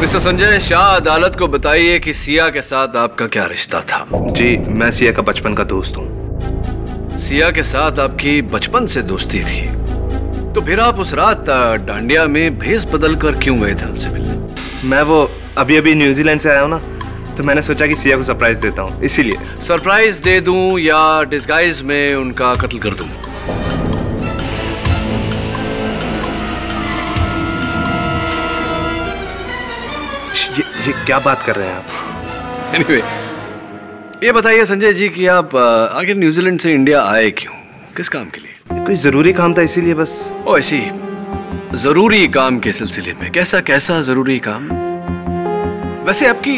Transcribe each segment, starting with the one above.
Mister Sanjay Shah, अदालत को बताइए कि सिया के साथ आपका क्या रिश्ता था? जी, मैं सिया का बचपन का दोस्त हूँ। सिया के साथ आपकी बचपन से दोस्ती थी, तो फिर आप उस रात डांडिया में भेस बदल कर क्यों गए थे उनसे मिलने? मैं वो अभी न्यूजीलैंड से आया हूँ ना, तो मैंने सोचा कि सिया को सरप्राइज देता हूँ, इसीलिए। सरप्राइज दे दूं या डिस्गाइज में उनका कत्ल कर दूं? ये क्या बात कर रहे हैं आप? Anyway, ये बताइए संजय जी कि आप आखिर न्यूजीलैंड से इंडिया आए क्यों? किस काम के लिए? कोई जरूरी काम था, इसीलिए बस। ओ ऐसी जरूरी काम के सिलसिले में? कैसा जरूरी काम? वैसे आपकी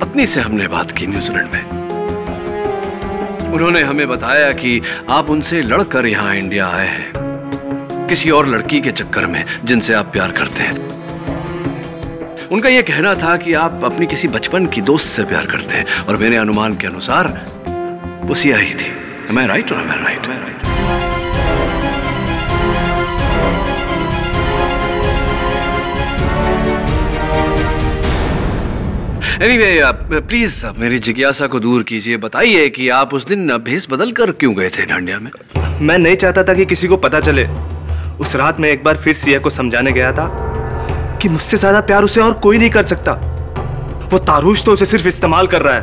पत्नी से हमने बात की न्यूजीलैंड में, उन्होंने हमें बताया कि आप उनसे लड़कर यहाँ इंडिया आए हैं किसी और लड़की के चक्कर में जिनसे आप प्यार करते हैं। उनका यह कहना था कि आप अपनी किसी बचपन की दोस्त से प्यार करते हैं, और मेरे अनुमान के अनुसार वो सिया ही थी। Am I right or am I right? Anyway, please मेरी जिज्ञासा को दूर कीजिए। बताइए कि आप उस दिन भेस बदल कर क्यों गए थे डांडिया में? मैं नहीं चाहता था कि किसी को पता चले। उस रात मैं एक बार फिर सिया को समझाने गया था कि मुझसे ज्यादा प्यार उसे और कोई नहीं कर सकता। वो तारूश तो उसे सिर्फ इस्तेमाल कर रहा है,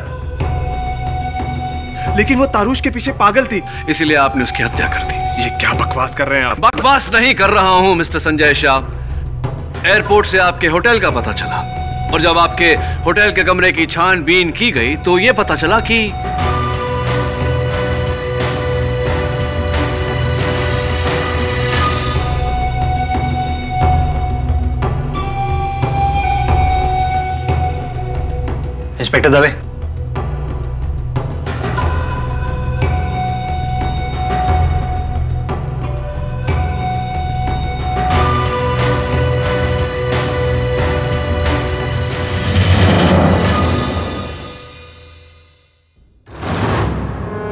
लेकिन वो तारूश के पीछे पागल थी, इसलिए आपने उसकी हत्या कर दी। ये क्या बकवास कर रहे हैं आप? बकवास नहीं कर रहा हूं मिस्टर संजय शाह। एयरपोर्ट से आपके होटल का पता चला, और जब आपके होटल के कमरे की छानबीन की गई तो यह पता चला कि इंस्पेक्टर दवे,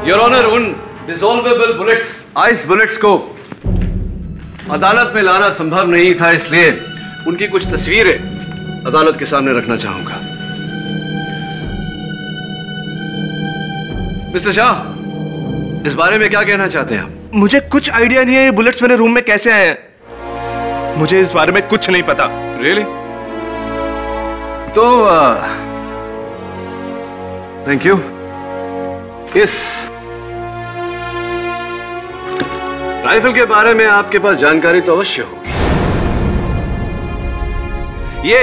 योर ऑनर, उन डिसॉल्वेबल बुलेट्स, आइस बुलेट्स को अदालत में लाना संभव नहीं था, इसलिए उनकी कुछ तस्वीरें अदालत के सामने रखना चाहूंगा। मिस्टर शाह, इस बारे में क्या कहना चाहते हैं आप? मुझे कुछ आइडिया नहीं है ये बुलेट्स मेरे रूम में कैसे आए हैं। मुझे इस बारे में कुछ नहीं पता। रियली? तो थैंक यू। इस राइफल के बारे में आपके पास जानकारी तो अवश्य होगी। ये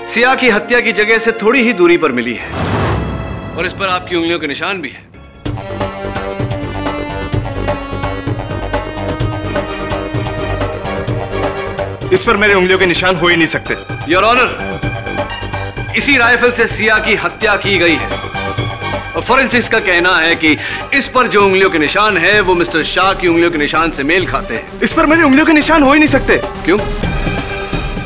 सिया की हत्या की जगह से थोड़ी ही दूरी पर मिली है, और इस पर आपकी उंगलियों के निशान भी हैं। इस पर मेरे उंगलियों के निशान हो ही नहीं सकते। योर ऑनर, इसी राइफल से सिया की हत्या की गई है, और फोरेंसिक्स का कहना है कि इस पर जो उंगलियों के निशान हैं वो मिस्टर शाह की उंगलियों के निशान से मेल खाते हैं। इस पर मेरी उंगलियों के निशान हो ही नहीं सकते। क्यों?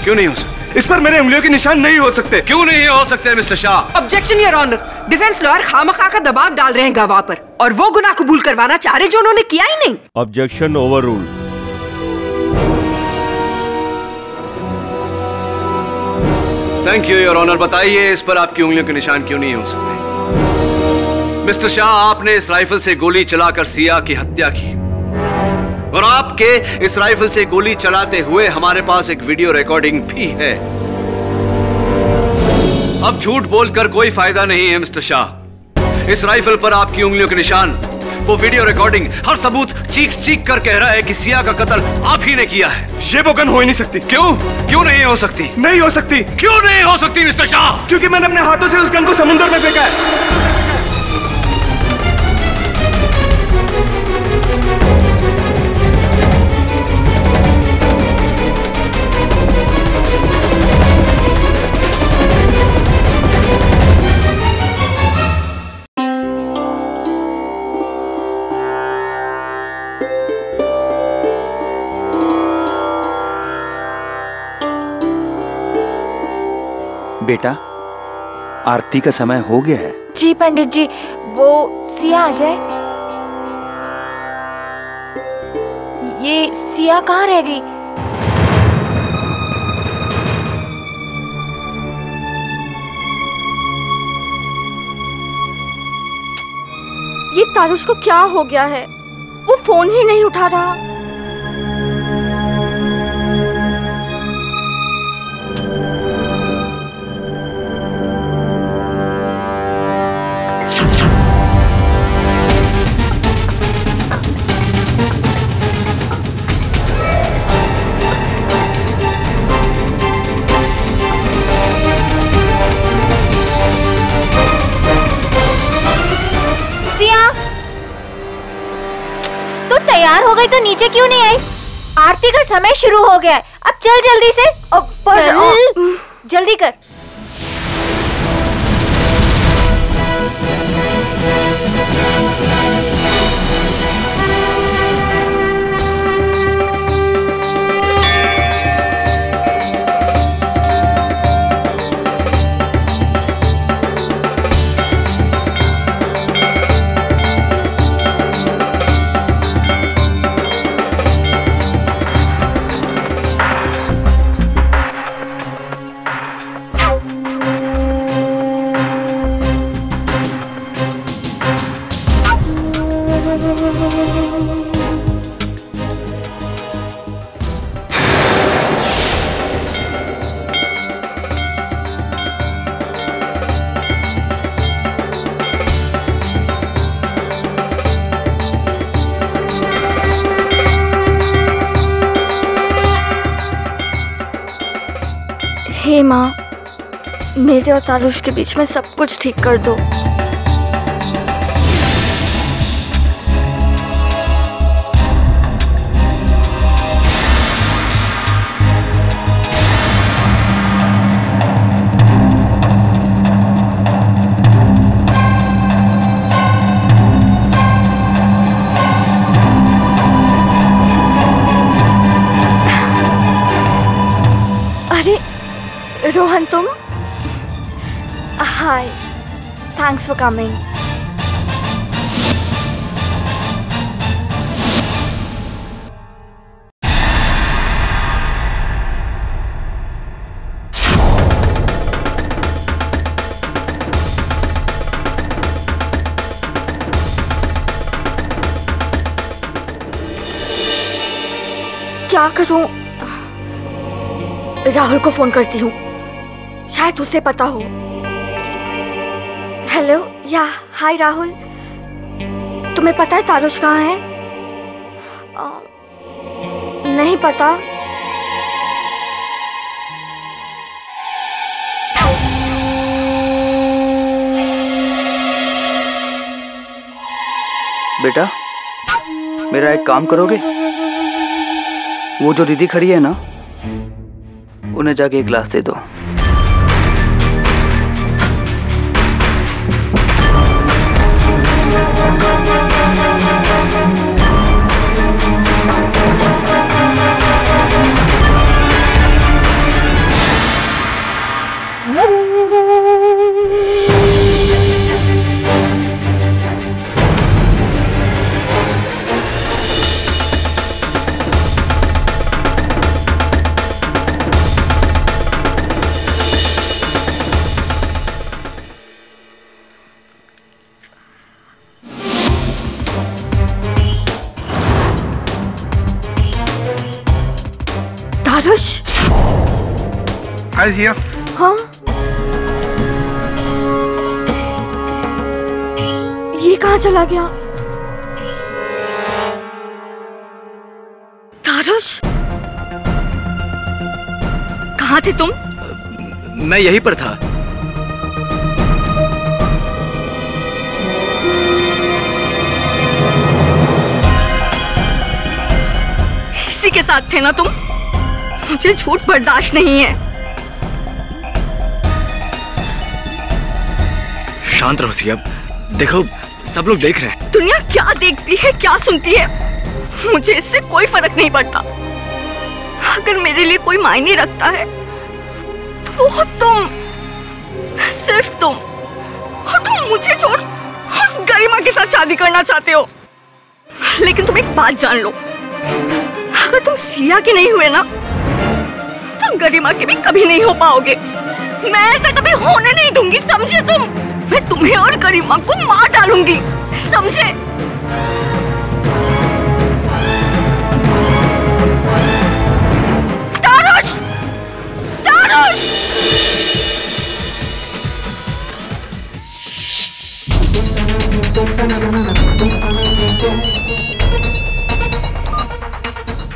क्यों नहीं हो सकते? इस पर मेरे उंगलियों के निशान नहीं हो सकते। क्यों नहीं हो सकते mister Shah? Objection your honour, defence lawyer खामखा का दबाव डाल रहे हैं गवाह पर, और वो गुनाह कबूल करवाना चाह रहे जो उन्होंने किया ही नहीं। Objection overruled. Thank you your honour. बताइए इस पर आपकी उंगलियों के निशान क्यों नहीं हो सकते? मिस्टर शाह, आपने इस राइफल से गोली चलाकर सिया की हत्या की, और आपके इस राइफल से गोली चलाते हुए हमारे पास एक वीडियो रिकॉर्डिंग भी है। अब झूठ बोलकर कोई फायदा नहीं है मिस्टर शाह। इस राइफल पर आपकी उंगलियों के निशान, वो वीडियो रिकॉर्डिंग, हर सबूत चीख चीख कर कह रहा है कि सिया का कत्ल आप ही ने किया है। ये वो गन हो ही नहीं सकती। क्यों? क्यों नहीं हो सकती? नहीं हो सकती। क्यों नहीं हो सकती मिस्टर शाह? क्योंकि मैंने अपने हाथों से उस गन को समुद्र में फेंका है। बेटा, आरती का समय हो गया है। जी पंडित जी, वो सिया आ जाए। ये सिया कहाँ रह गई? तारुश को क्या हो गया है? वो फोन ही नहीं उठा रहा। तैयार हो गई तो नीचे क्यों नहीं आई? आरती का समय शुरू हो गया है, अब चल जल्दी से। जल्दी कर। हे माँ, मेरे और तारुश के बीच में सब कुछ ठीक कर दो। रोहन, तुम? हाय, थैंक्स फॉर कमिंग। क्या करूं? राहुल को फोन करती हूँ, शायद उसे पता हो। हेलो, या हाय राहुल, तुम्हें पता है तारुश कहाँ है? नहीं पता। बेटा, मेरा एक काम करोगे? वो जो दीदी खड़ी है ना, उन्हें जाके एक गिलास दे दो। तारुश? हाय जिया। हाँ? ये कहाँ चला गया? तारुश, कहाँ थे तुम? मैं यहीं पर था। इसी के साथ थे ना तुम? मुझे झूठ बर्दाश्त नहीं है। शांत रहो सिया, देखो सब लोग देख रहे हैं। दुनिया क्या देखती है, क्या सुनती है, मुझे इससे कोई फर्क नहीं पड़ता। अगर मेरे लिए कोई मायने रखता है तो वो तुम, सिर्फ तुम। और तुम मुझे छोड़ उस गरिमा के साथ शादी करना चाहते हो। लेकिन तुम एक बात जान लो, अगर तुम सिया के नहीं हुए ना तो गरिमा के भी कभी नहीं हो पाओगे। मैं ऐसा कभी होने नहीं दूंगी, समझे तुम? मैं तुम्हें और गरिमा को मार डालूंगी, समझे? तारुष! तारुष!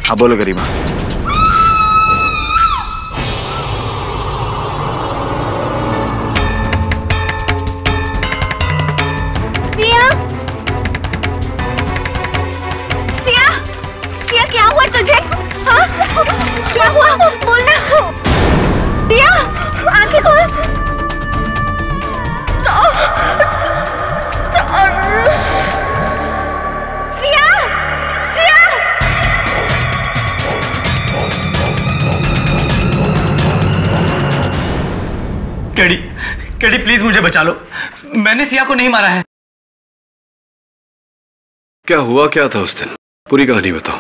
हाँ बोलो गरिमा। सिया, सिया, सिया क्या हुआ तुझे? हाँ? क्या हुआ? बोलना। सिया, आंखें खोल। सिया, सिया। कैडी, कैडी प्लीज मुझे बचा लो, मैंने सिया को नहीं मारा है। क्या हुआ क्या था उस दिन? पूरी कहानी बताओ।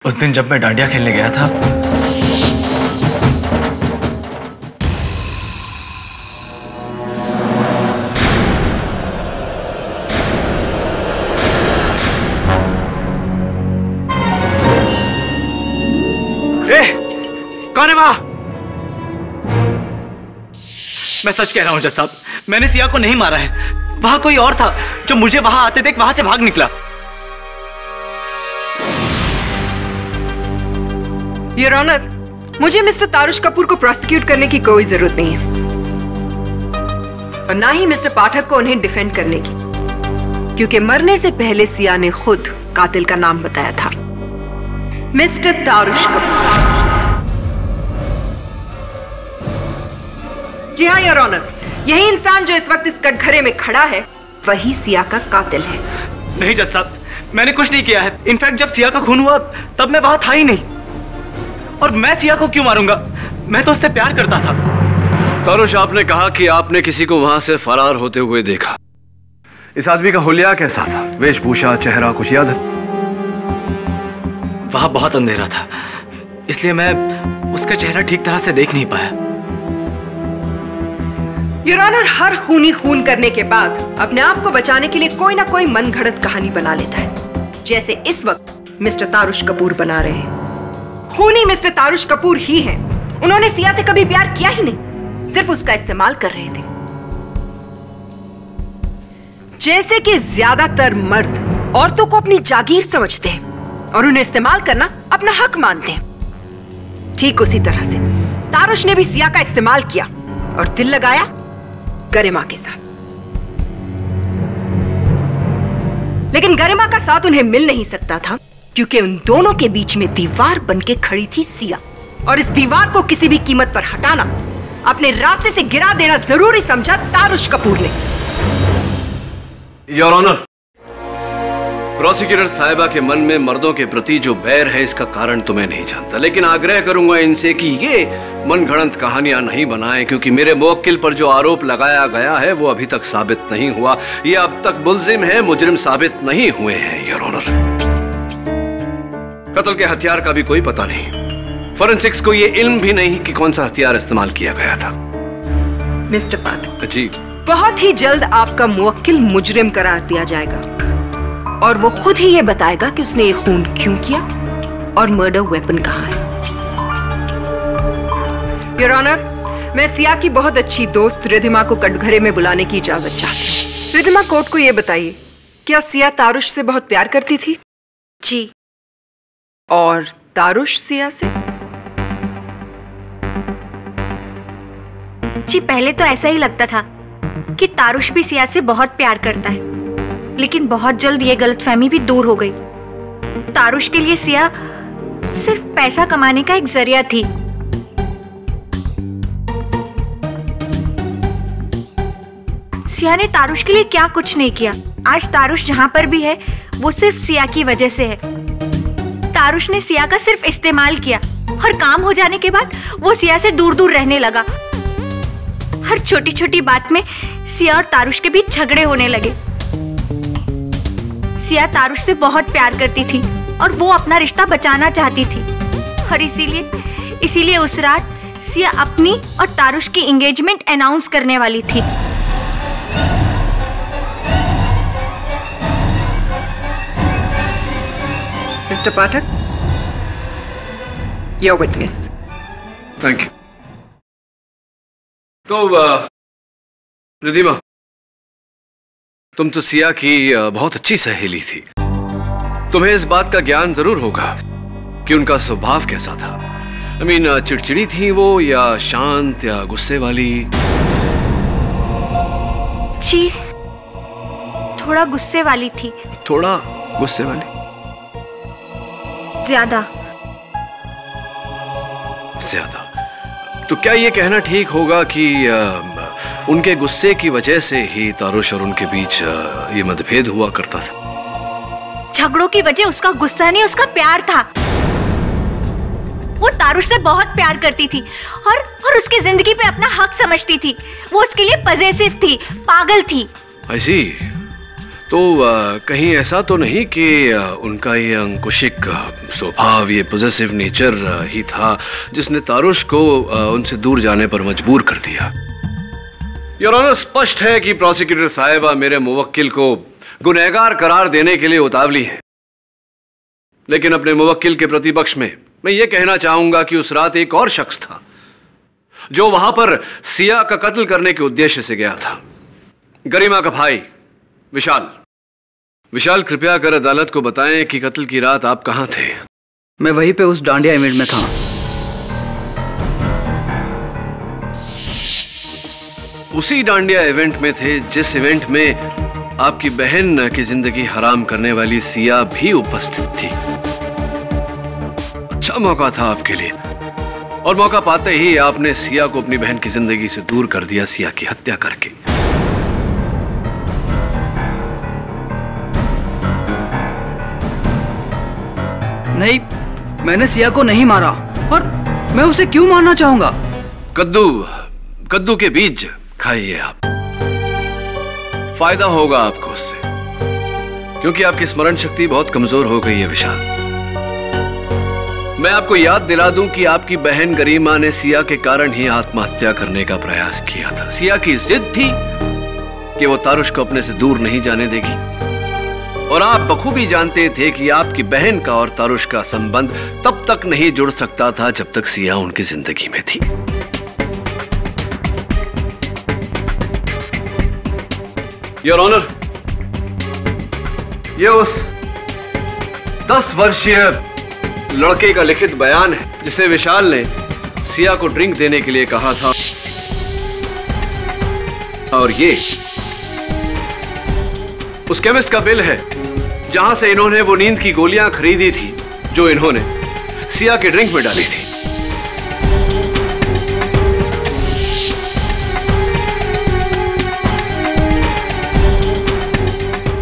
उस दिन जब मैं डांडिया खेलने गया था, कौन है वहां? मैं सच कह रहा हूं जज साहब, मैंने सिया को नहीं मारा है। वहां कोई और था जो मुझे वहां आते देख वहां से भाग निकला। योर ऑनर, मुझे मिस्टर तारुष कपूर को प्रोसिक्यूट करने की कोई जरूरत नहीं है और ना ही मिस्टर पाठक को उन्हें डिफेंड करने की, क्योंकि मरने से पहले सिया ने खुद कातिल का नाम बताया था, मिस्टर तारुष कपूर। जी हाँ योर ऑनर, यही इंसान जो इस वक्त इस कटघरे में खड़ा है वही सिया का कातिल है। नहीं जज साहब, मैंने कुछ नहीं किया है। इनफैक्ट जब सिया का खून हुआ तब मैं वहां था ही नहीं, और मैं सिया को क्यों मारूंगा? मैं तो उससे प्यार करता था। तारुष, आपने कहा कि आपने किसी को वहां से फरार होते हुए देखा। इस आदमी का हुलिया कैसा था? वेशभूषा, चेहरा कुछ याद है? वहां बहुत अंधेरा था, इसलिए मैं उसका चेहरा ठीक तरह से देख नहीं पाया। योर ऑनर, हर खूनी खून करने के बाद अपने आप को बचाने के लिए कोई ना कोई मनगढ़ंत कहानी बना लेता है, जैसे इस वक्त मिस्टर तारुष कपूर बना रहे हैं। खूनी मिस्टर तारुष कपूर ही हैं। उन्होंने सिया से कभी प्यार किया ही नहीं, सिर्फ उसका इस्तेमाल कर रहे थे। जैसे कि ज्यादातर मर्द औरतों को अपनी जागीर समझते हैं और उन्हें इस्तेमाल करना अपना हक मानते हैं, ठीक उसी तरह से तारुष ने भी सिया का इस्तेमाल किया और दिल लगाया गरिमा के साथ। लेकिन गरिमा का साथ उन्हें मिल नहीं सकता था, क्योंकि उन दोनों के बीच में दीवार बनके खड़ी थी सिया, और इस दीवार को किसी भी कीमत पर हटाना, अपने रास्ते से गिरा देना जरूरी समझा तारुष कपूर ने। योर ऑनर, प्रोसिक्यूटर साहिबा के मन में मर्दों के प्रति जो बैर है इसका कारण तो मैं नहीं जानता, लेकिन आग्रह करूंगा इनसे कि ये मनगढ़ंत कहानियां नहीं बनाएं, क्योंकि मेरे मुवक्किल पर जो आरोप लगाया गया है वो अभी तक साबित नहीं हुआ। ये अब तक मुल्जिम है, मुजरिम साबित नहीं हुए हैं। योर ऑनर, कत्ल के हथियार का भी कोई पता नहीं। फोरेंसिक्स को ये इल्म भी नहीं कि कौन सा हथियार इस्तेमाल किया गया था। मिस्टर पाठक जी, बहुत ही जल्द आपका मुवक्किल मुजरिम करार दिया जाएगा और वो खुद ही ये बताएगा कि उसने ये खून क्यों किया और मर्डर वेपन कहाँ है। योर ऑनर, मैं सिया की बहुत अच्छी दोस्त रिधिमा को कटघरे में बुलाने की इजाजत चाहती हूँ। रिधिमा, कोर्ट को ये बताइए, क्या सिया तारुष से बहुत प्यार करती थी? जी। और तारुष सिया से? जी, पहले तो ऐसा ही लगता था कि तारुष भी सिया से बहुत प्यार करता है, लेकिन बहुत जल्द ये गलतफहमी भी दूर हो गई। तारुष के लिए सिया सिर्फ पैसा कमाने का एक जरिया थी। सिया ने तारुष के लिए क्या कुछ नहीं किया। आज तारुष जहां पर भी है वो सिर्फ सिया की वजह से है। तारुष ने सिया का सिर्फ इस्तेमाल किया और काम हो जाने के बाद वो सिया से दूर दूर रहने लगा। हर छोटी छोटी बात में सिया और तारुष के बीच झगड़े होने लगे। सिया तारुष से बहुत प्यार करती थी और वो अपना रिश्ता बचाना चाहती थी, और इसीलिए उस रात सिया अपनी और तारुश की एंगेजमेंट अनाउंस करने वाली थी। Mister Pathak, your witness. Thank you. तो रिधिमा, तुम तो सिया की बहुत अच्छी सहेली थी। तुम्हें इस बात का ज्ञान जरूर होगा कि उनका स्वभाव कैसा था। I mean, चिड़चिड़ी थी वो या शांत या गुस्से वाली? जी, थोड़ा गुस्से वाली थी। थोड़ा गुस्से वाली? ज्यादा। ज्यादा। तो क्या ये कहना ठीक होगा कि उनके गुस्से की वजह से ही तारुश और उनके बीच ये मतभेद हुआ करता था? झगड़ों की वजह उसका गुस्सा नहीं, उसका प्यार था। वो तारुश से बहुत प्यार करती थी और उसकी जिंदगी पे अपना हक समझती थी। वो उसके लिए पजेसिव थी, पागल थी। ऐसी? तो कहीं ऐसा तो नहीं कि उनका ये अंकुशिक स्वभाव, ये पॉजिटिव नेचर ही था जिसने तारुश को उनसे दूर जाने पर मजबूर कर दिया? योर ऑनर, स्पष्ट है कि प्रोसिक्यूटर साहिबा मेरे मुवक्किल को गुनहगार करार देने के लिए उतावली है। लेकिन अपने मुवक्किल के प्रतिपक्ष में मैं ये कहना चाहूंगा कि उस रात एक और शख्स था जो वहां पर सिया का कत्ल करने के उद्देश्य से गया था। गरिमा का भाई विशाल। विशाल, कृपया कर अदालत को बताएं कि कत्ल की रात आप कहां थे? मैं वहीं पे उस डांडिया इवेंट में था। उसी डांडिया इवेंट में थे जिस इवेंट में आपकी बहन की जिंदगी हराम करने वाली सिया भी उपस्थित थी। अच्छा मौका था आपके लिए, और मौका पाते ही आपने सिया को अपनी बहन की जिंदगी से दूर कर दिया, सिया की हत्या करके। नहीं, मैंने सिया को नहीं मारा, और मैं उसे क्यों मारना चाहूंगा? कद्दू के बीज खाइए आप, फायदा होगा आपको उससे, क्योंकि आपकी स्मरण शक्ति बहुत कमजोर हो गई है विशाल। मैं आपको याद दिला दूं कि आपकी बहन गरिमा ने सिया के कारण ही आत्महत्या करने का प्रयास किया था। सिया की जिद थी कि वो तारुश को अपने से दूर नहीं जाने देगी, और आप बखूबी जानते थे कि आपकी बहन का और तारुश का संबंध तब तक नहीं जुड़ सकता था जब तक सिया उनकी जिंदगी में थी। योर ऑनर, ये उस 10 वर्षीय लड़के का लिखित बयान है जिसे विशाल ने सिया को ड्रिंक देने के लिए कहा था, और ये उस केमिस्ट का बिल है जहां से इन्होंने वो नींद की गोलियां खरीदी थी जो इन्होंने सिया के ड्रिंक में डाली थी।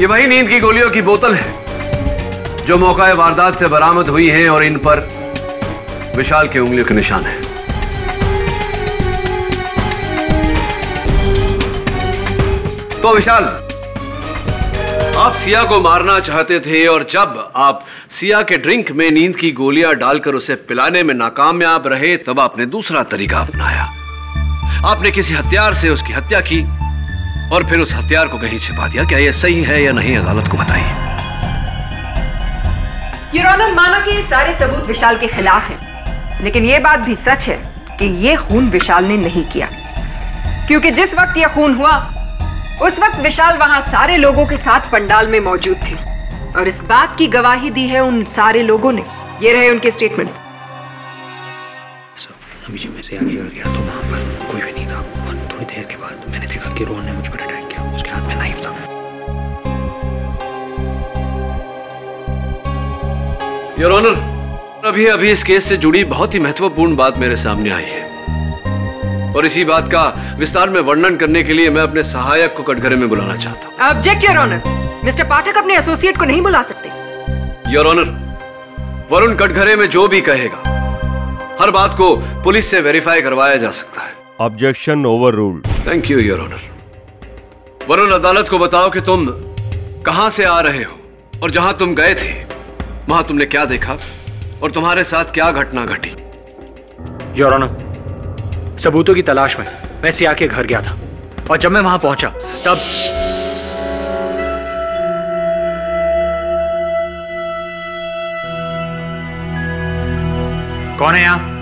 ये वही नींद की गोलियों की बोतल है जो मौका वारदात से बरामद हुई है, और इन पर विशाल के उंगलियों के निशान हैं। तो विशाल, आप सिया को मारना चाहते थे, और जब आप सिया के ड्रिंक में नींद की गोलियां डालकर उसे पिलाने में नाकामयाब रहे, तब आपने दूसरा तरीका अपनाया। आपने किसी हथियार से उसकी हत्या की और फिर उस हथियार को कहीं छिपा दिया। क्या यह सही है या नहीं, अदालत को बताइए। योर ऑनर, माना कि ये सारे सबूत विशाल के खिलाफ हैं, लेकिन ये बात भी सच है कि ये खून विशाल ने नहीं किया, क्योंकि जिस वक्त यह खून हुआ उस वक्त विशाल वहां सारे लोगों के साथ पंडाल में मौजूद थे, और इस बात की गवाही दी है उन सारे लोगों ने। ये रहे उनके स्टेटमेंट्स। अभी जब मैं से आगे गया तो वहां पर कोई भी नहीं था, और थोड़ी देर के बाद मैंने देखा कि रोहन ने मुझ पर अटैक किया। उसके हाथ में नाइफ था। योर ऑनर, अभी इस केस से जुड़ी बहुत ही महत्वपूर्ण बात मेरे सामने आई है, और इसी बात का विस्तार में वर्णन करने के लिए मैं अपने सहायक को कटघरे में बुलाना चाहता हूं। ऑब्जेक्ट योर ऑनर, मिस्टर पाठक अपने एसोसिएट को नहीं बुला सकते। योर ऑनर, वरुण कटघरे में जो भी कहेगा हर बात को पुलिस से वेरीफाई करवाया जा सकता है। Objection overruled. Thank you your honour. Varun, अदालत को बताओ कि तुम कहां से आ रहे हो, और जहां तुम गए थे वहां तुमने क्या देखा और तुम्हारे साथ क्या घटना घटी। योर ऑनर, सबूतों की तलाश में मैं सिया के घर गया था और जब मैं वहां पहुंचा तब कौन है यहां?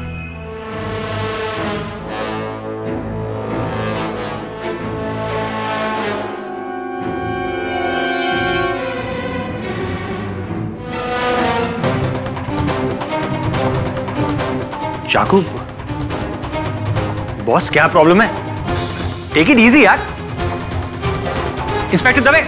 चाकू, बॉस क्या प्रॉब्लम है? टेक इट इजी यार। इंस्पेक्टर दवे,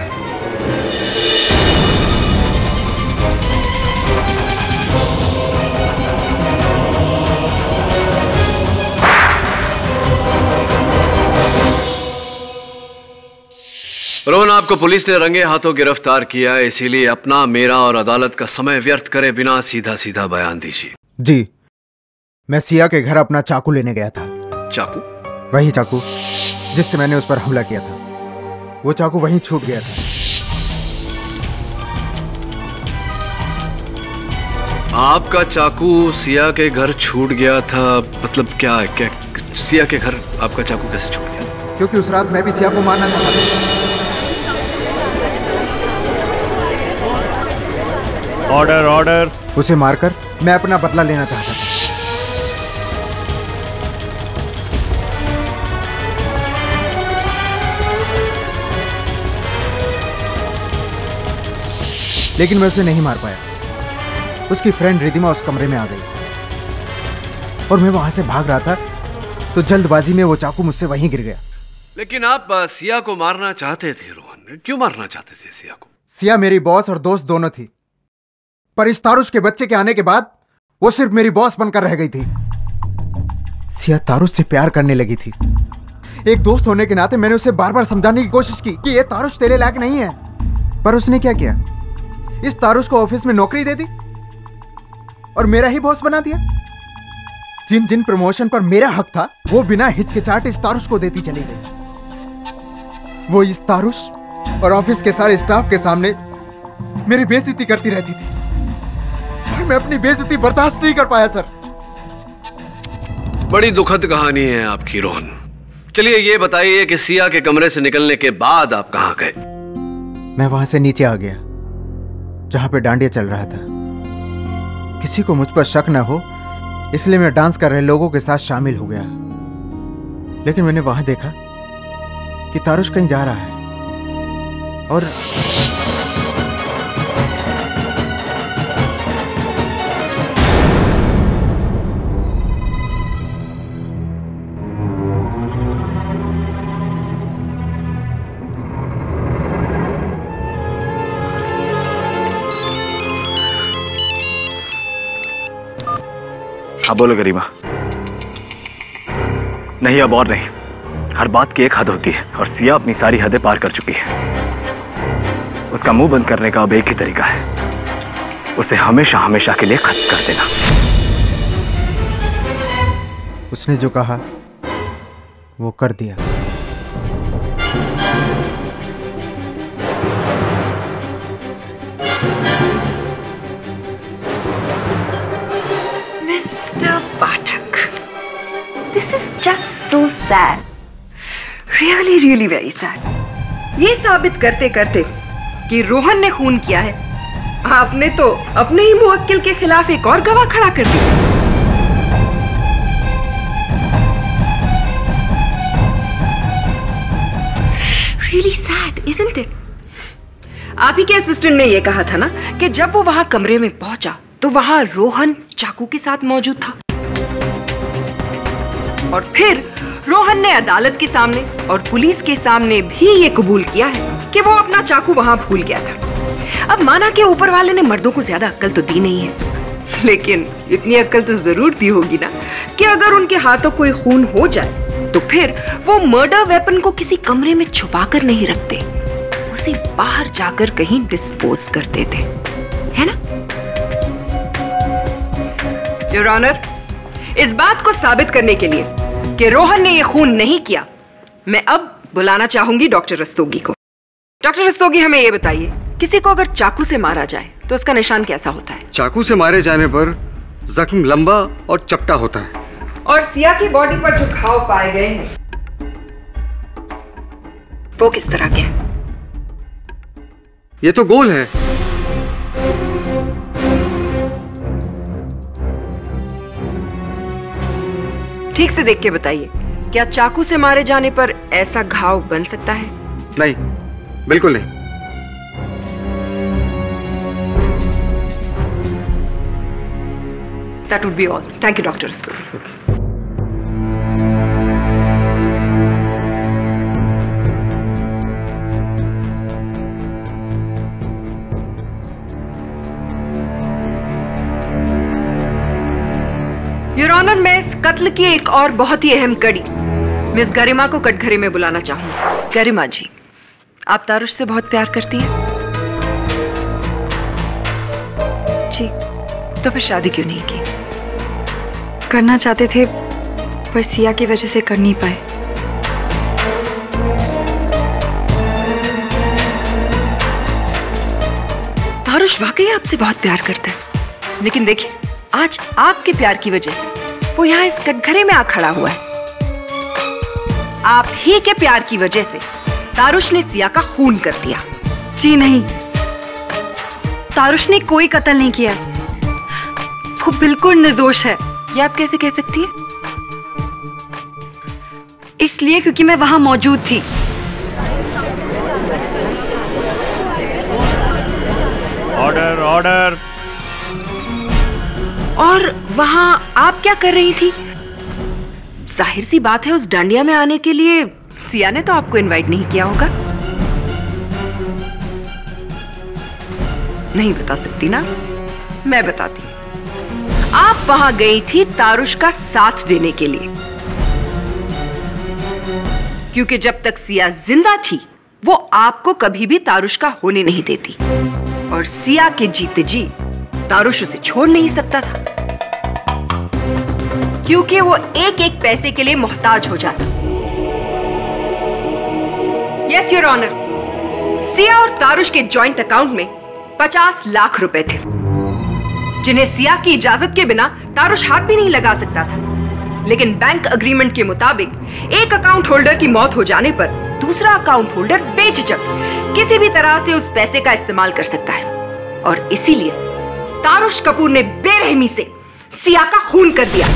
रोहन, आपको पुलिस ने रंगे हाथों गिरफ्तार किया है, इसीलिए अपना, मेरा और अदालत का समय व्यर्थ करे बिना सीधा सीधा बयान दीजिए। जी, मैं सिया के घर अपना चाकू लेने गया था। चाकू? वही चाकू जिससे मैंने उस पर हमला किया था। वो चाकू वहीं छूट गया था। आपका चाकू सिया के घर छूट गया था? मतलब क्या सिया के घर आपका चाकू कैसे छूट गया? क्योंकि उस रात मैं भी सिया को मारना चाहता था। Order order. उसे मारकर मैं अपना बदला लेना चाहता था। लेकिन मैं उसे नहीं मार पाया। उसकी फ्रेंड रिधिमा उस कमरे में आ गई और मैं वहां से भाग रहा था तो जल्दबाजी में वो चाकू मुझसे वहीं गिर गया। लेकिन आप सिया को मारना चाहते थे रोहन, क्यों मारना चाहते थे सिया को? सिया मेरी बॉस और दोस्त दोनों थी, पर इस तारुश के बच्चे के आने के बाद वो सिर्फ मेरी बॉस बनकर रह गई थी। सिया तारुश से प्यार करने लगी थी। एक दोस्त होने के नाते मैंने उसे बार बार समझाने की कोशिश की कि ये तारुश तेरे लायक नहीं है, पर उसने क्या किया? इस तारुश को ऑफिस में नौकरी दे दी और मेरा ही बॉस बना दिया। जिन जिन प्रमोशन पर मेरा हक था वो बिना हिचकिचाहट इस तारुश को देती चली गई। वो इस तारुश और ऑफिस के सारे स्टाफ के सामने मेरी बेइज्जती करती रहती थी और मैं अपनी बेइज्जती बर्दाश्त नहीं कर पाया सर। बड़ी दुखद कहानी है आपकी रोहन। चलिए ये बताइए कि सिया के कमरे से निकलने के बाद आप कहां गए? मैं वहां से नीचे आ गया जहां पे डांडिया चल रहा था। किसी को मुझ पर शक न हो इसलिए मैं डांस कर रहे लोगों के साथ शामिल हो गया। लेकिन मैंने वहां देखा कि तारुश कहीं जा रहा है और हाँ बोलो गरिमा। नहीं, अब और नहीं। हर बात की एक हद होती है और सिया अपनी सारी हदें पार कर चुकी है। उसका मुंह बंद करने का अब एक ही तरीका है, उसे हमेशा हमेशा के लिए खत्म कर देना। उसने जो कहा वो कर दिया। पाठक, this is just so sad, really very sad। ये साबित करते करते कि रोहन ने खून किया है, आपने तो अपने ही मुवक्किल के खिलाफ एक और गवाह खड़ा कर दिया। Really sad, isn't it? आप ही के असिस्टेंट ने यह कहा था ना कि जब वो वहां कमरे में पहुंचा तो वहां रोहन चाकू के साथ मौजूद था और फिर रोहन ने अदालत के सामने और पुलिस के सामने भी ये कबूल किया है कि वो अपना चाकू वहां भूल गया था। अब माना कि ऊपर वाले ने मर्दों को ज्यादा अक्ल तो दी नहीं है, लेकिन इतनी अक्ल तो जरूर दी होगी ना कि अगर उनके हाथों कोई खून हो जाए तो फिर वो मर्डर वेपन को किसी कमरे में छुपा कर नहीं रखते, उसे बाहर जाकर कहीं डिस्पोज कर देते, है ना? योर ऑनर, इस बात को साबित करने के लिए कि रोहन ने यह खून नहीं किया, मैं अब बुलाना चाहूंगी डॉक्टर रस्तोगी को। डॉक्टर रस्तोगी, हमें यह बताइए, किसी को अगर चाकू से मारा जाए तो उसका निशान कैसा होता है? चाकू से मारे जाने पर जख्म लंबा और चपटा होता है और सिया की बॉडी पर जो घाव पाए गए हैं वो किस तरह के हैं? ये तो गोल है। ठीक से देख के बताइए, क्या चाकू से मारे जाने पर ऐसा घाव बन सकता है? नहीं, बिल्कुल नहीं। That would be all. Thank you, Dr. Rastogi. Your honour, मैं इस कत्ल की एक और बहुत ही अहम कड़ी मिस गरिमा को कटघरे में बुलाना चाहूंगी। गरिमा जी, आप तारुश से बहुत प्यार करती हैं? जी। तो फिर शादी क्यों नहीं की? करना चाहते थे पर सिया की वजह से कर नहीं पाए। तारुश वाकई आपसे बहुत प्यार करता है, लेकिन देखिए आज आपके प्यार की वजह से वो यहाँ इस कटघरे में आ खड़ा हुआ है। आप ही के प्यार की वजह से तारुश ने सिया का खून कर दिया। जी नहीं, तारुश ने कोई कत्ल नहीं किया, वो बिल्कुल निर्दोष है। ये आप कैसे कह सकती है? इसलिए क्योंकि मैं वहां मौजूद थी। Order order. और वहां आप क्या कर रही थी? जाहिर सी बात है उस डांडिया में आने के लिए सिया ने तो आपको इनवाइट नहीं किया होगा। नहीं बता सकती ना? मैं बताती हूँ। आप वहां गई थी तारुश का साथ देने के लिए, क्योंकि जब तक सिया जिंदा थी वो आपको कभी भी तारुश का होने नहीं देती, और सिया के जीते जी तारुश उसे छोड़ नहीं सकता था, क्योंकि वो एक एक पैसे के लिए मोहताज हो जाता। यस योर ऑनर, सिया और तारुश के जॉइंट अकाउंट में 50 लाख रुपए थे, जिन्हें सिया की इजाजत के बिना तारुश हाथ भी नहीं लगा सकता था। लेकिन बैंक अग्रीमेंट के मुताबिक एक अकाउंट होल्डर की मौत हो जाने पर दूसरा अकाउंट होल्डर बेझिझक किसी भी तरह से उस पैसे का इस्तेमाल कर सकता है, और इसीलिए तारुश कपूर ने बेरहमी से सिया का खून कर दिया।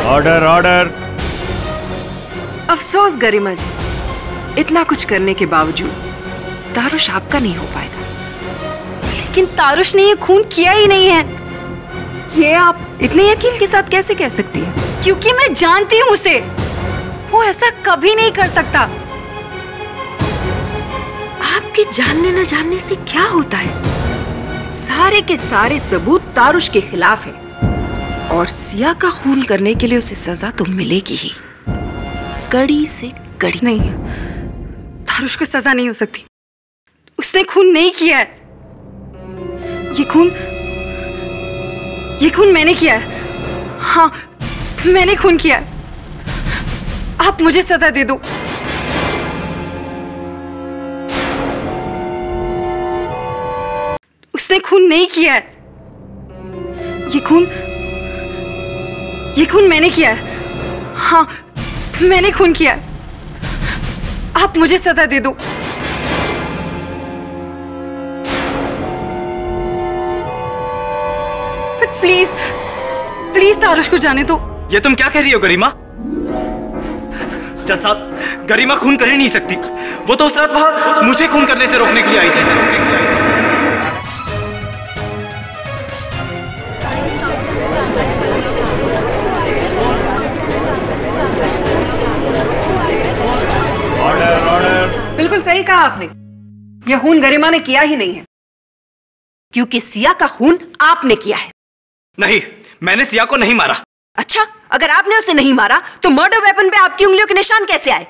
Order order. अफसोस गरिमा जी, इतना कुछ करने के बावजूद तारुश आपका नहीं हो पाएगा। लेकिन तारुश ने ये खून किया ही नहीं है। ये आप इतने यकीन के साथ कैसे कह सकती हैं? क्योंकि मैं जानती हूँ उसे, वो ऐसा कभी नहीं कर सकता। आपके जानने न जानने से क्या होता है? सारे के सारे सबूत तारुश के खिलाफ है, और सिया का खून करने के लिए उसे सजा तो मिलेगी ही, कड़ी से कड़ी। नहीं, तारुश को सजा नहीं हो सकती। उसने खून नहीं किया है। ये खून मैंने किया है। हाँ, मैंने खून किया है। आप मुझे सजा दे दो। उसने खून नहीं किया है। ये खून मैंने किया है। हाँ, मैंने खून किया है। आप मुझे सजा दे दो। प्लीज प्लीज तारुश को जाने दो। ये तुम क्या कह रही हो गरिमा? जज साहब, गरिमा खून कर ही नहीं सकती। वो तो उस रात वहां मुझे खून करने से रोकने के लिए आई थी। Order order. बिल्कुल सही कहा आपने। यह खून गरिमा ने किया ही नहीं है, क्योंकि सिया का खून आपने किया है। नहीं, मैंने सिया को नहीं मारा। अच्छा, अगर आपने उसे नहीं मारा तो मर्डर वेपन पे आपकी उंगलियों के निशान कैसे आए?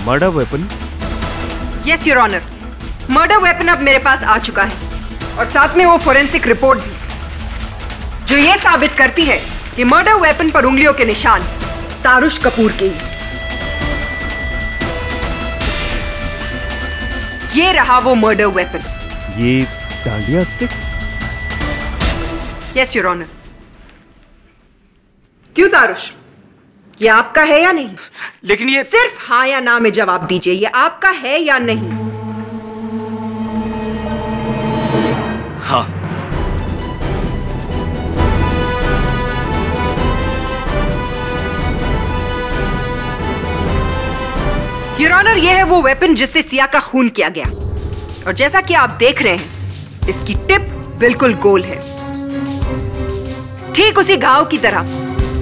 Murder weapon? Yes your honour, murder weapon अब मेरे पास आ चुका है, और साथ में वो फोरेंसिक रिपोर्ट भी, जो ये साबित करती है कि मर्डर वेपन पर उंगलियों के निशान तारुश कपूर के ही। ये रहा वो मर्डर वेपन। ये dandiya stick? Yes your honour. क्यों तारुश, ये आपका है या नहीं? लेकिन ये सिर्फ हाँ या ना में जवाब दीजिए, ये आपका है या नहीं? हाँ। योर ऑनर, ये है वो वेपन जिससे सिया का खून किया गया, और जैसा कि आप देख रहे हैं इसकी टिप बिल्कुल गोल है, ठीक उसी घाव की तरह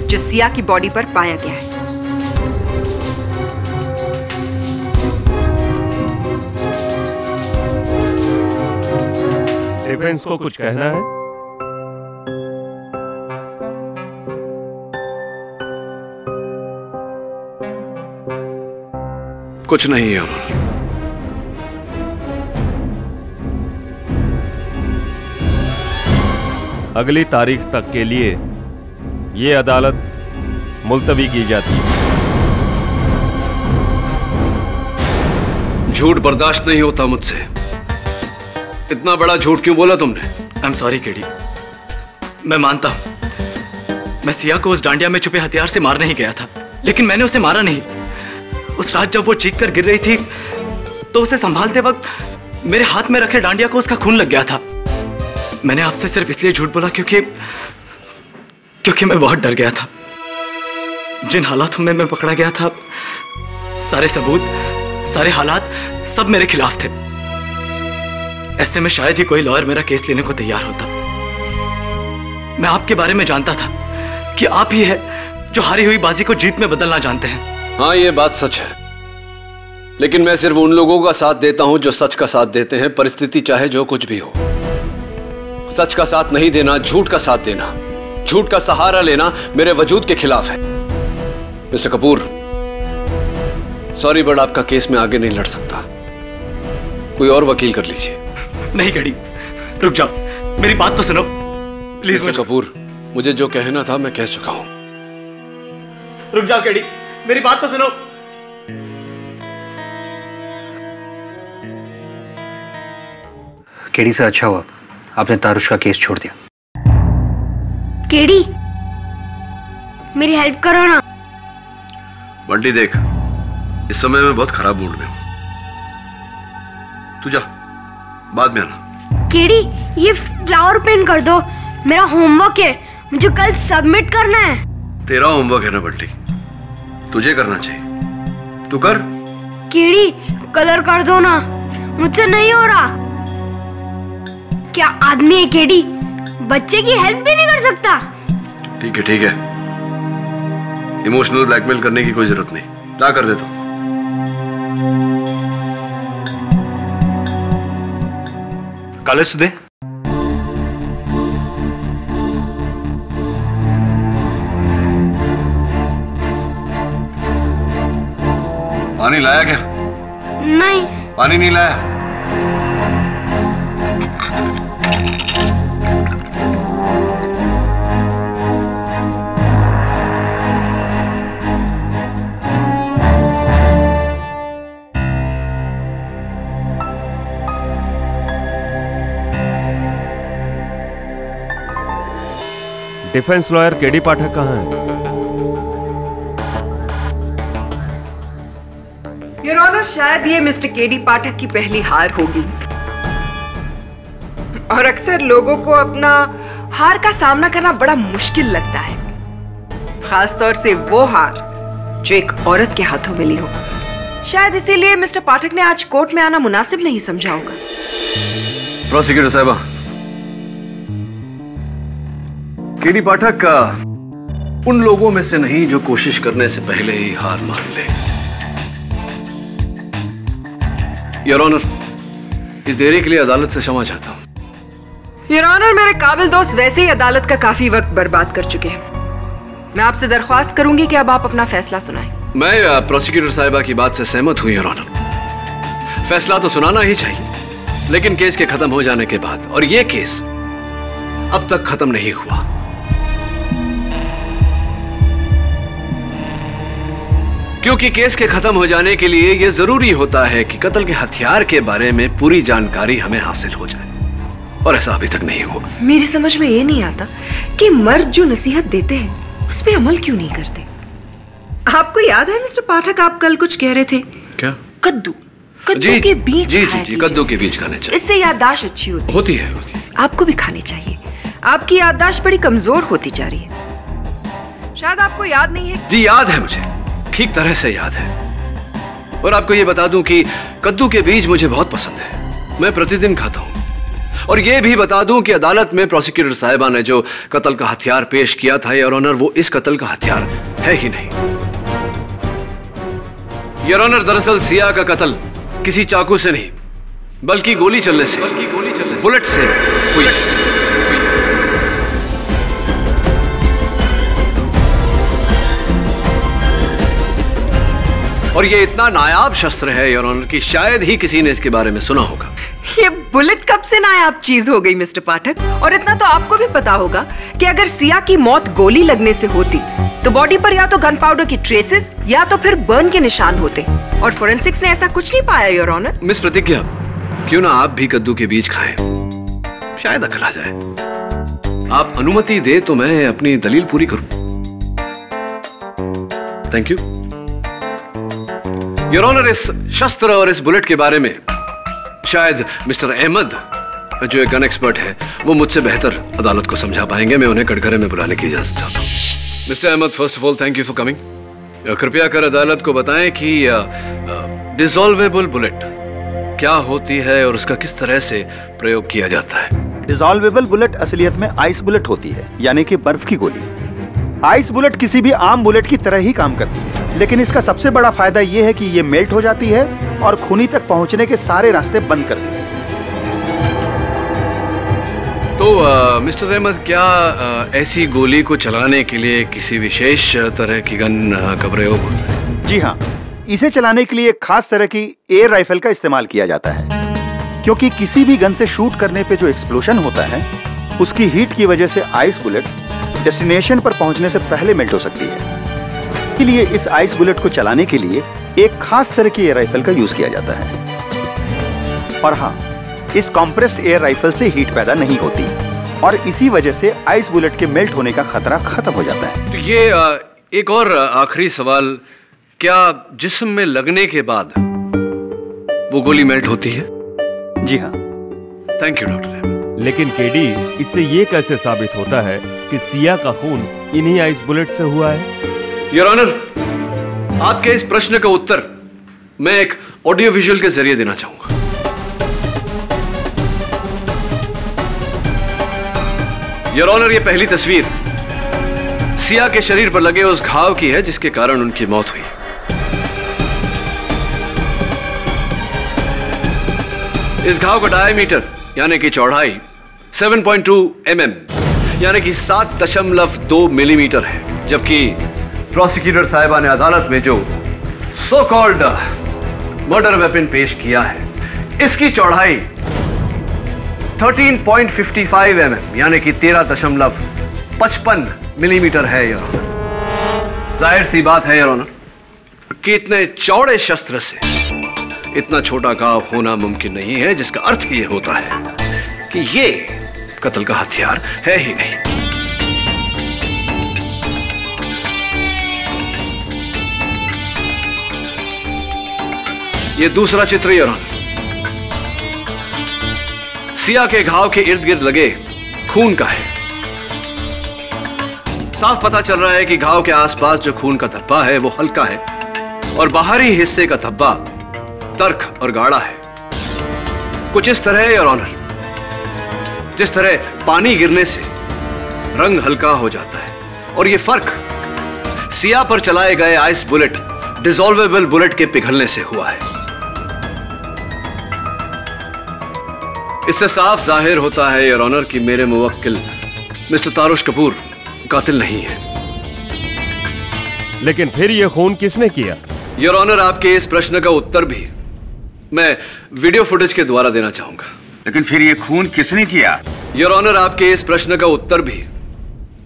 जो सिया की बॉडी पर पाया गया है। डिफेंस को कुछ कहना है? कुछ नहीं है। अगली तारीख तक के लिए ये अदालत मुलतवी की जाती है। झूठ बर्दाश्त नहीं होता मुझसे। इतना बड़ा झूठ क्यों बोला तुमने? आई एम सॉरी केडी, मैं मानता हूं मैं सिया को उस डांडिया में छुपे हथियार से मारने ही गया था, लेकिन मैंने उसे मारा नहीं। उस रात जब वो चीख कर गिर रही थी तो उसे संभालते वक्त मेरे हाथ में रखे डांडिया को उसका खून लग गया था। मैंने आपसे सिर्फ इसलिए झूठ बोला क्योंकि मैं बहुत डर गया था। जिन हालातों में मैं पकड़ा गया था, सारे सबूत, सारे हालात सब मेरे खिलाफ थे। ऐसे में शायद ही कोई लॉयर मेरा केस लेने को तैयार होता। मैं आपके बारे में जानता था कि आप ही है जो हारी हुई बाजी को जीत में बदलना जानते हैं। हाँ, ये बात सच है, लेकिन मैं सिर्फ उन लोगों का साथ देता हूं जो सच का साथ देते हैं, परिस्थिति चाहे जो कुछ भी हो। सच का साथ नहीं देना, झूठ का साथ देना, झूठ का सहारा लेना मेरे वजूद के खिलाफ है। मिस्टर कपूर, सॉरी बट आपका केस में आगे नहीं लड़ सकता। कोई और वकील कर लीजिए। नहीं केडी, रुक जाओ, मेरी बात तो सुनो प्लीज। मिस्टर कपूर, मुझे जो कहना था मैं कह चुका हूं। रुक जाओ केडी, मेरी बात तो सुनो। केडी से अच्छा हुआ आपने तारुश का केस छोड़ दिया। केडी, मेरी हेल्प करो ना। बंटी देख, इस समय मैं बहुत खराब मूड में हूं, तू जा, बाद में आना। केडी, ये फ्लावर पेंट कर दो, मेरा होमवर्क है, मुझे कल सबमिट करना है। तेरा होमवर्क है ना बंटी, तुझे करना चाहिए, तू कर। केडी, कलर कर दो ना, मुझसे नहीं हो रहा। क्या आदमी है केडी, बच्चे की हेल्प भी नहीं कर सकता। ठीक है ठीक है, इमोशनल ब्लैकमेल करने की कोई जरूरत नहीं, ला कर दे तो। काले सुदे, पानी लाया क्या? नहीं। पानी नहीं लाया? डिफेंस लॉयर केडी पाठक कहाँ है? योर ऑनर, शायद ये मिस्टर केडी पाठक की पहली हार होगी, और अक्सर लोगों को अपना हार का सामना करना बड़ा मुश्किल लगता है, खासतौर से वो हार जो एक औरत के हाथों मिली हो। शायद इसीलिए मिस्टर पाठक ने आज कोर्ट में आना मुनासिब नहीं समझा होगा। प्रोसिक्यूटर साहिबा, केडी पाठक का उन लोगों में से नहीं जो कोशिश करने से पहले ही हार मान ले। योर ऑनर, इस देरी के लिए अदालत से क्षमा चाहता हूं। योर ऑनर, मेरे काबिल दोस्त वैसे ही अदालत का काफी वक्त बर्बाद कर चुके हैं। मैं आपसे दरख्वास्त करूंगी कि अब आप अपना फैसला सुनाएं। मैं प्रोसिक्यूटर साहिबा की बात से सहमत हूं योर ऑनर। फैसला तो सुनाना ही चाहिए, लेकिन केस के खत्म हो जाने के बाद, और ये केस अब तक खत्म नहीं हुआ। क्योंकि केस के खत्म हो जाने के लिए यह जरूरी होता है कि कत्ल के हथियार के बारे में पूरी जानकारी हमें हासिल हो जाए, और ऐसा अभी तक नहीं हुआ। मेरी समझ में ये नहीं आता कि मर्द जो नसीहत देते हैं उस पे अमल क्यों नहीं करते। आपको याद है मिस्टर पाठक, आप कल कुछ कह रहे थे? क्या? कद्दू के बीज। जी, कद्दू के बीज खाने चाहिए। इससे याददाश्त अच्छी होती है। आपको भी खाने चाहिए। आपकी याददाश्त बड़ी कमजोर होती जा रही है। शायद आपको याद नहीं है। जी याद है, मुझे ठीक तरह से याद है। और आपको ये बता दूं कि कद्दू के बीज मुझे बहुत पसंद है, मैं प्रतिदिन खाता हूं। और ये भी बता दूं कि अदालत में प्रोसिक्यूटर साहिबा ने जो कत्ल का हथियार पेश किया था योर ऑनर, वो इस कत्ल का हथियार है ही नहीं। योर ऑनर, दरअसल सिया का कत्ल किसी चाकू से नहीं बल्कि गोली चलने से, बुलेट से हुई। और ये इतना नायाब शस्त्र है योर ऑनर कि शायद ही किसी ने इसके बारे में सुना होगा। ये बुलेट कब से नायाब चीज हो गई मिस्टर पाठक? और इतना तो आपको भी पता होगा कि अगर सिया की मौत गोली लगने से होती तो बॉडी पर या तो गन पाउडर की ट्रेसेस या तो फिर बर्न के निशान होते, और फोरेंसिक्स ने ऐसा कुछ नहीं पाया योर ऑनर। मिस प्रतिज्ञा, क्यों ना आप भी कद्दू के बीज खाएं, शायद अकल आ जाए। आप अनुमति दे तो मैं अपनी दलील पूरी करूं। Thank you your honour. इस शस्त्र और इस बुलेट के बारे में शायद मिस्टर अहमद, जो एक गन एक्सपर्ट है, वो मुझसे बेहतर अदालत को समझा पाएंगे। मैं उन्हें कटघरे में बुलाने की इजाजत चाहता हूँ। Mister Ahmed, first of all thank you for coming. कृपया कर अदालत को बताएं कि डिसॉल्वेबल बुलेट क्या होती है और उसका किस तरह से प्रयोग किया जाता है। डिसॉल्वेबल बुलेट असलियत में आइस बुलेट होती है, यानी कि बर्फ की गोली। आइस बुलेट किसी भी आम बुलेट की तरह ही काम करती है, लेकिन इसका सबसे बड़ा फायदा यह है कि ये मेल्ट हो जाती है और खूनी तक पहुंचने के सारे रास्ते बंद कर देती है। तो मिस्टर अहमद, क्या ऐसी गोली को चलाने के लिए किसी विशेष तरह की गन का प्रयोग होता है? जी हाँ, इसे चलाने के लिए एक खास तरह की एयर राइफल का इस्तेमाल किया जाता है, क्योंकि किसी भी गन से शूट करने पे जो एक्सप्लोजन होता है उसकी हीट की वजह से आइस बुलेट डेस्टिनेशन पर पहुंचने से पहले मेल्ट हो सकती है। इसलिए इस आइस बुलेट को चलाने के लिए एक खास तरह की एयर राइफल का यूज किया जाता है। और हाँ, इस कॉम्प्रेस्ड एयर राइफल से हीट पैदा नहीं होती और इसी वजह से आइस बुलेट के मेल्ट होने का खतरा खत्म हो जाता है। तो ये एक और आखिरी सवाल, क्या जिस्म में लगने के बाद वो गोली मेल्ट होती है? जी हाँ। Thank you doctor. लेकिन केडी, इससे ये कैसे साबित होता है कि सिया का खून इन्हीं आइस बुलेट से हुआ है? योर ऑनर, आपके इस प्रश्न का उत्तर मैं एक ऑडियो विजुअल के जरिए देना चाहूंगा। योर ऑनर, ये पहली तस्वीर सिया के शरीर पर लगे उस घाव की है जिसके कारण उनकी मौत हुई। इस घाव का डायमीटर यानी कि चौड़ाई 7.2 mm यानी कि 7.2 मिलीमीटर है, जबकि प्रोसिक्यूटर साहिबा ने अदालत में जो सो कॉल्ड मर्डर वेपन पेश किया है, इसकी चौड़ाई 13.55 mm यानी कि 13.55 मिलीमीटर है। योर ऑनर, जाहिर सी बात है योर ऑनर कि इतने चौड़े शस्त्र से इतना छोटा घाव होना मुमकिन नहीं है, जिसका अर्थ ये होता है कि ये कत्ल का हथियार है ही नहीं। ये दूसरा चित्र योर ऑनर, सिया के घाव के इर्द गिर्द लगे खून का है। साफ पता चल रहा है कि घाव के आसपास जो खून का धब्बा है वो हल्का है और बाहरी हिस्से का धब्बा तर्क और गाढ़ा है। कुछ इस तरह है योर ऑनर, जिस तरह पानी गिरने से रंग हल्का हो जाता है, और ये फर्क सिया पर चलाए गए आइस बुलेट डिसॉल्वेबल बुलेट के पिघलने से हुआ है। इससे साफ जाहिर होता है योर ऑनर कि मेरे मुवक्किल मिस्टर तारुश कपूर कातिल नहीं है। लेकिन फिर यह खून किसने किया? योर ऑनर, आपके इस प्रश्न का उत्तर भी मैं वीडियो फुटेज के द्वारा देना चाहूंगा। लेकिन फिर ये खून किसने किया? योर ऑनर, आपके इस प्रश्न का उत्तर भी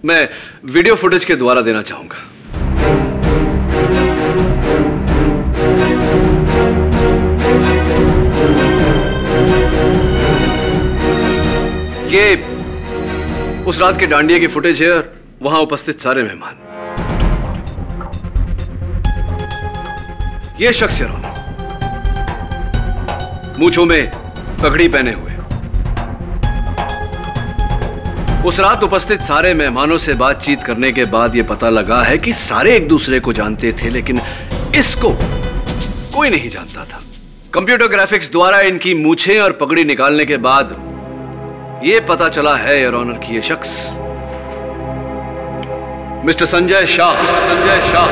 मैं वीडियो फुटेज के द्वारा देना चाहूंगा। ये उस रात के डांडिया की फुटेज है और वहां उपस्थित सारे मेहमान। ये शख्स योर ऑनर, मूंछों में पगड़ी पहने हुए, उस रात उपस्थित सारे मेहमानों से बातचीत करने के बाद यह पता लगा है कि सारे एक दूसरे को जानते थे, लेकिन इसको कोई नहीं जानता था। कंप्यूटर ग्राफिक्स द्वारा इनकी मूछें और पगड़ी निकालने के बाद यह पता चला है योर ऑनर कि यह शख्स मिस्टर संजय शाह। संजय शाह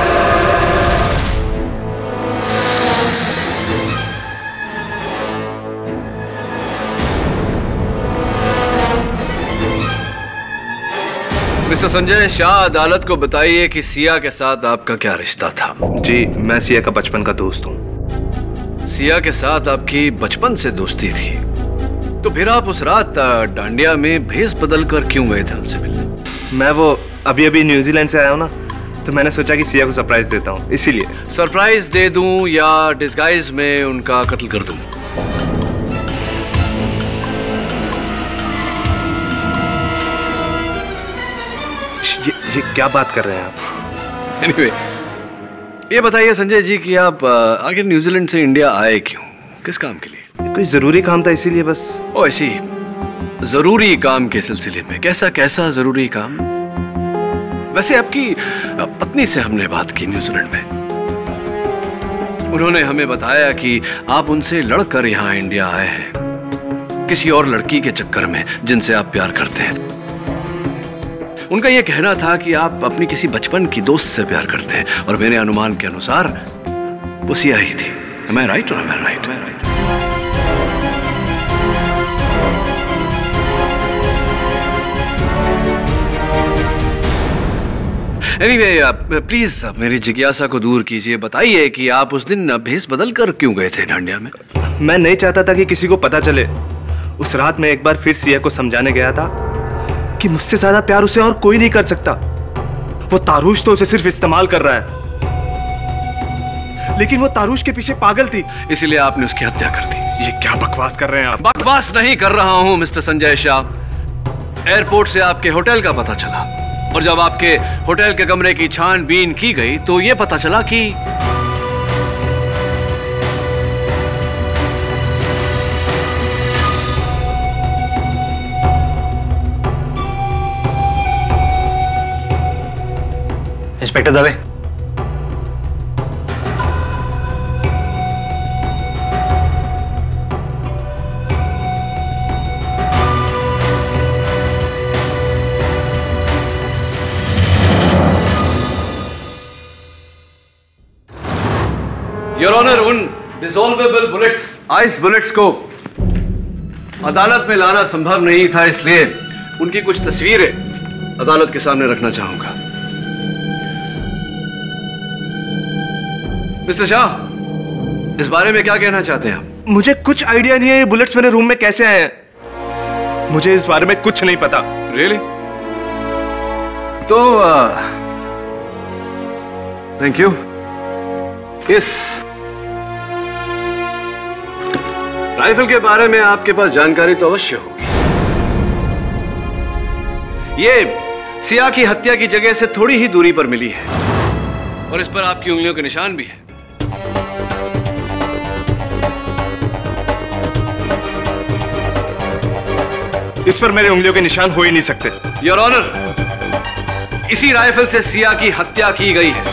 मिस्टर संजय शाह, अदालत को बताइए कि सिया के साथ आपका क्या रिश्ता था? जी, मैं सिया का बचपन का दोस्त हूँ। सिया के साथ आपकी बचपन से दोस्ती थी, तो फिर आप उस रात डांडिया में भेष बदल कर क्यों गए थे उनसे मिलने? मैं वो अभी न्यूजीलैंड से आया हूँ ना, तो मैंने सोचा कि सिया को सरप्राइज देता हूँ, इसीलिए। सरप्राइज दे दूं या डिस्गाइज में उनका कत्ल कर दूं? ये क्या बात कर रहे हैं आप? Anyway, ये बताइए संजय जी कि आप आखिर न्यूजीलैंड से इंडिया आए क्यों? किस काम के लिए? कोई जरूरी काम था, इसीलिए बस। ओ ऐसी जरूरी काम के सिलसिले में? कैसा जरूरी काम? वैसे आपकी पत्नी से हमने बात की न्यूजीलैंड में, उन्होंने हमें बताया कि आप उनसे लड़कर यहाँ इंडिया आए हैं किसी और लड़की के चक्कर में जिनसे आप प्यार करते हैं। उनका यह कहना था कि आप अपनी किसी बचपन की दोस्त से प्यार करते हैं, और मेरे अनुमान के अनुसार वो सिया ही थी। Am I right or am I right? Anyway, please मेरी जिज्ञासा को दूर कीजिए। बताइए कि आप उस दिन भेष बदल कर क्यों गए थे डांडिया में? मैं नहीं चाहता था कि किसी को पता चले। उस रात मैं एक बार फिर सिया को समझाने गया था कि मुझसे ज्यादा प्यार उसे और कोई नहीं कर सकता। वो तारूश तो उसे सिर्फ इस्तेमाल कर रहा है, लेकिन वो तारूश के पीछे पागल थी, इसीलिए आपने उसकी हत्या कर दी। ये क्या बकवास कर रहे हैं आप? बकवास नहीं कर रहा हूं मिस्टर संजय शाह। एयरपोर्ट से आपके होटल का पता चला, और जब आपके होटल के कमरे की छानबीन की गई तो यह पता चला कि इंस्पेक्टर दवे, योर ऑनर, उन डिसॉल्वेबल बुलेट्स, आइस बुलेट्स को अदालत में लाना संभव नहीं था, इसलिए उनकी कुछ तस्वीरें अदालत के सामने रखना चाहूंगा। मिस्टर शाह, इस बारे में क्या कहना चाहते हैं आप? मुझे कुछ आइडिया नहीं है ये बुलेट्स मेरे रूम में कैसे आए हैं। मुझे इस बारे में कुछ नहीं पता। रियली? तो थैंक यू। इस राइफल के बारे में आपके पास जानकारी तो अवश्य होगी। ये सिया की हत्या की जगह से थोड़ी ही दूरी पर मिली है, और इस पर आपकी उंगलियों के निशान भी हैं। इस पर मेरे उंगलियों के निशान हो ही नहीं सकते। योर ऑनर, इसी राइफल से सिया की हत्या की गई है,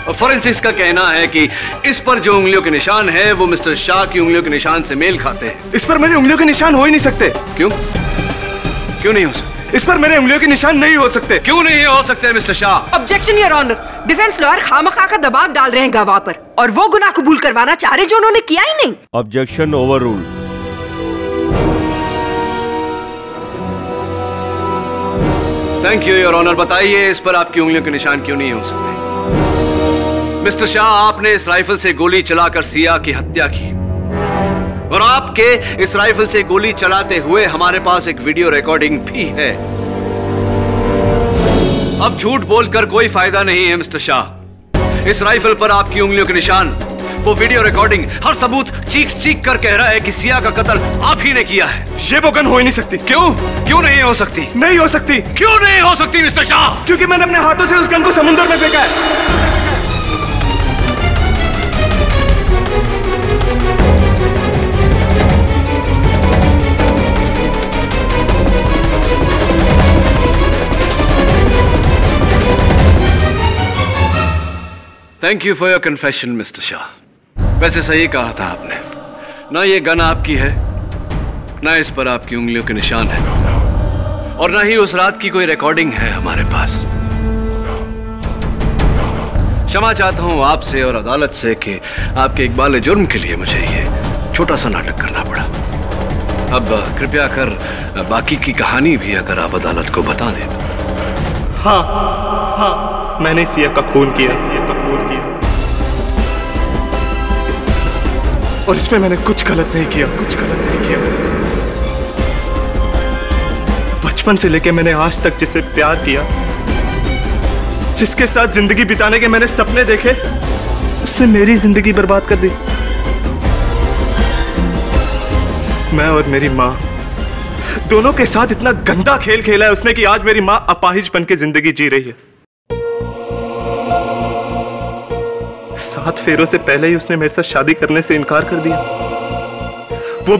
और फोरेंसिक्स का कहना है कि इस पर जो उंगलियों के निशान है वो मिस्टर शाह की उंगलियों के निशान से मेल खाते हैं। इस पर मेरी उंगलियों के निशान हो ही नहीं सकते। क्यों? क्यों नहीं हो सकते? इस पर मेरे उंगलियों के निशान नहीं हो सकते। क्यों नहीं हो सकते mister Shah? Objection your honour, defence lawyer खामखा का दबाव डाल रहे हैं गवाह पर, और वो गुनाह कबूल करवाना चाह रहे जो उन्होंने किया ही नहीं। Objection overruled. Thank you your honour. बताइए इस पर आपकी उंगलियों के निशान क्यों नहीं हो सकते? मिस्टर शाह, आपने इस राइफल से गोली चलाकर सिया की हत्या की, और आपके इस राइफल से गोली चलाते हुए हमारे पास एक वीडियो रिकॉर्डिंग भी है। अब झूठ बोलकर कोई फायदा नहीं है मिस्टर शाह। इस राइफल पर आपकी उंगलियों के निशान वो वीडियो रिकॉर्डिंग, हर सबूत चीख चीख कर कह रहा है कि सिया का कत्ल आप ही ने किया है। ये वो गन हो ही नहीं सकती। क्यों? क्यों नहीं हो सकती? नहीं हो सकती। क्यों नहीं हो सकती मिस्टर शाह? क्योंकि मैंने अपने हाथों से उस गन को समुद्र में फेंका है। Thank you for your confession mister Shah. वैसे सही कहा था आपने, ना ये गन आपकी है, ना इस पर आपकी उंगलियों के निशान है, और ना ही उस रात की कोई रिकॉर्डिंग है हमारे पास। क्षमा चाहता हूं आपसे और अदालत से कि आपके इकबाल जुर्म के लिए मुझे ये छोटा सा नाटक करना पड़ा। अब कृपया कर बाकी की कहानी भी अगर आप अदालत को बता दें तो। हाँ, मैंने सिया का खून किया, और इसमें मैंने कुछ गलत नहीं किया। बचपन से लेके मैंने आज तक जिसे प्यार किया, जिसके साथ जिंदगी बिताने के मैंने सपने देखे, उसने मेरी जिंदगी बर्बाद कर दी। मैं और मेरी माँ दोनों के साथ इतना गंदा खेल खेला है उसने कि आज मेरी माँ अपाहिज बन के जिंदगी जी रही है। 7 फेरों से पहले ही उसने मेरे साथ शादी करने से इनकार कर दिया, वो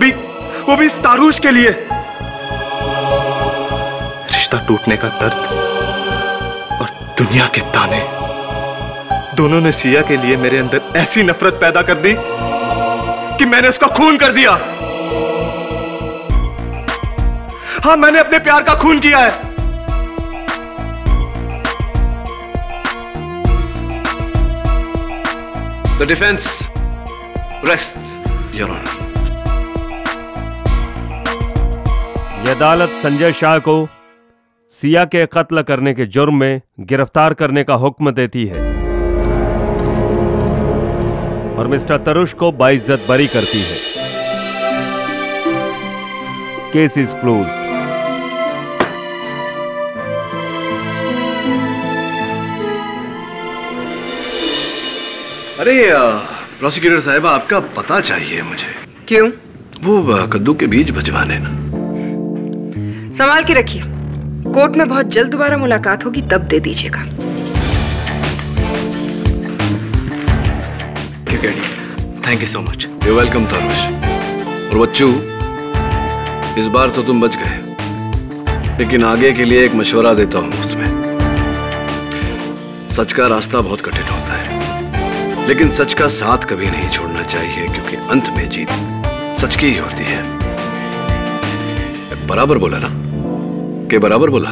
भी इस तारूश के लिए। रिश्ता टूटने का दर्द और दुनिया के ताने, दोनों ने सिया के लिए मेरे अंदर ऐसी नफरत पैदा कर दी कि मैंने उसका खून कर दिया। हाँ, मैंने अपने प्यार का खून किया है। The defense rests, Your Honor. यह अदालत संजय शाह को सिया के कत्ल करने के जुर्म में गिरफ्तार करने का हुक्म देती है और मिस्टर तरुष को बाइज्जत बरी करती है। Case is closed. अरे प्रोसिक्यूटर साहिबा, आपका पता चाहिए मुझे। क्यों? वो कद्दू के बीज भिजवाने ना। संभाल के रखिए, कोर्ट में बहुत जल्द दोबारा मुलाकात होगी, तब दे दीजिएगा। Thank you so much. You welcome Tarush. और बच्चू, इस बार तो तुम बच गए, लेकिन आगे के लिए एक मशवरा देता हूं मुफ्त में। सच का रास्ता बहुत कठिन होता है, लेकिन सच का साथ कभी नहीं छोड़ना चाहिए, क्योंकि अंत में जीत सच की ही होती है। बराबर बोला ना? के बराबर बोला?